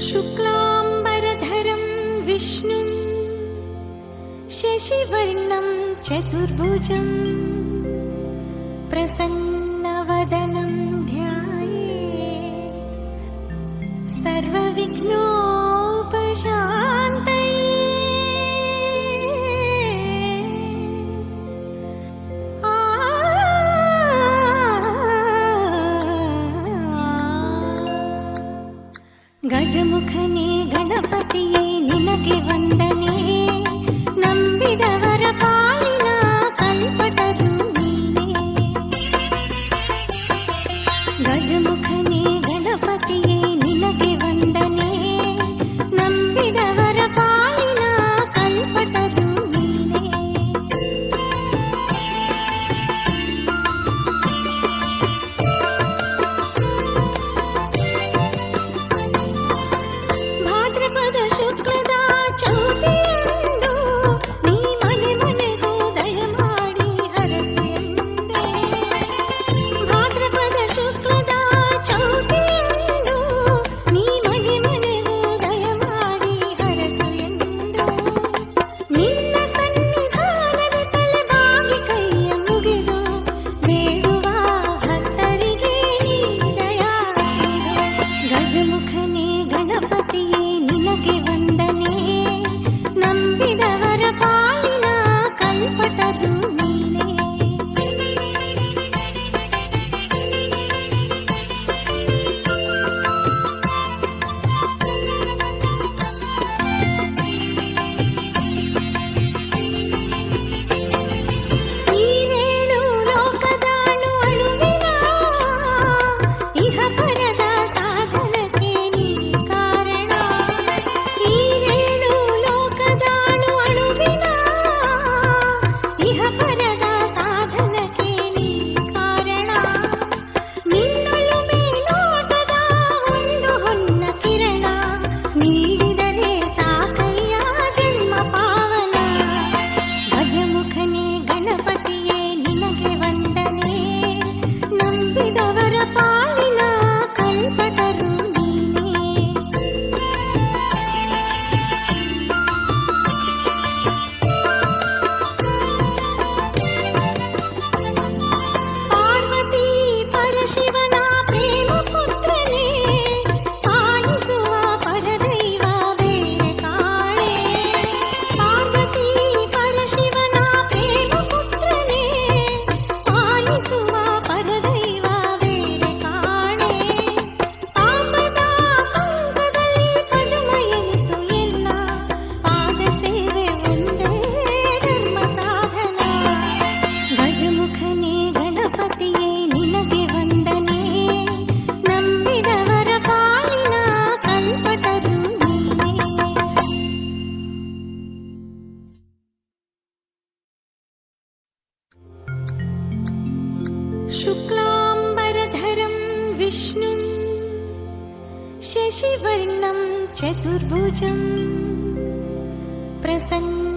शुक्लाम्बरधरं विष्णुं शशिवर्णं चतुर्भुजं प्रसन्नवदनं ध्यायेत् सर्वविघ्नोपशान्तये। ಗಜಮುಖನೇ ಗಣಪತಿಯೇ ನಿನಗೆ ವಂದನೆ, ನಂಬಿದವರ ಪಾಲಿನ ಕಲ್ಪತರು ನೀನೇ. ಗಜಮುಖನೇ ಗಣಪತಿಯೇ ನಿನಗೆ ವಂದನೆ, ನಂಬಿದವರ ಪಾಲಿನ ಕಲ್ಪತರು ನೀನೇ. ಭಾದ್ರಪದ ಶುಕ್ಲದ ಚೌತಿಯಂದು ನೀ ಮನೆ ಮನೆಗೂ ದಯಮಾಡಿ ಹರಸೆಂದೆ. ಭಾದ್ರಪದ ಶುಕ್ಲದ ಚೌತಿಯಂದು ನೀ ಮನೆ ಮನೆಗೂ ದಯಮಾಡಿ ಹರಸೆಂದು. ನಿನ್ನ ಸನ್ನಿಧಾನದ ತಲೆಬಾಗಿ ಕೈಯ ಮುಗಿದು ಬೇಡುವ ಭಕ್ತರಿಗೆ ನೀ ದಯಾಸಿರು. ಗಜಮುಖನೇ ಗಣಪತಿಯೇ ನಿನಗೆ ವಂದನೆ, ನಂಬಿದವರ ಪಾಲಿನ ಕಲ್ಪತರು ನೀನೇ. ನೀನೇಳು ಲೋಕದಾಳು ಅಳುವಿನ, ಇಹ ಪರದ ಸಾಧನಕ್ಕೆ ನೀ ಕಾರಣ. ನೀನೇಳು ಲೋಕದಾಳು ಅಳುವಿನ, ಇಹ ಪರದ ಸಾಧನಕ್ಕೆ ನೀ ಕಾರಣ. ನಿನ್ನೊಲುಮೆ ನೋಟದ ಒಂದು ಹೊನ್ನ ಕಿರಣ, ನೀಡಿದರೆ ಸಾಕಯ್ಯ ಜನ್ಮ ಪಾವನ. ಗಜಮುಖನೇ ಗಣಪತಿಯೇ ನಿನಗೆ ವಂದನೆ, ನಂಬಿದವರ ಪಾಲಿನ ಕಲ್ಪತರು ನೀನೇ. ಪಾರ್ವತಿ ಪರಶಿವನ ಪ್ರೇಮ ಪುತ್ರನೇ, ಪಾಲಿಸುವ ಪರದೈವ ಬೇರೆ ಕಾಣೆ. ಪಾರ್ವತಿ ಪರಶಿವನ ಪ್ರೇಮ ಪುತ್ರನೇ, ಪಾಲಿಸುವ ಪರದೈವ ಬೇರೆ ಕಾಣೆ. ಪಾಪದ ಪಂಕದಲ್ಲಿ ಪದುಮ ಎನಿಸು ಎಲ್ಲ, ಪಾದ ಸೇವೆ ಒಂದೇ ಧರ್ಮ ಸಾಧನ. ಗಜಮುಖನೇ ಗಣಪತಿಯೇ ನಿನಗೆ ವಂದನೆ, ನಂಬಿದವರ ಪಾಲಿನ ಕಲ್ಪತರು ನೀನೇ. शुक्लाम्बरधरं विष्णुं शशिवर्णं चतुर्भुजं प्रसन्न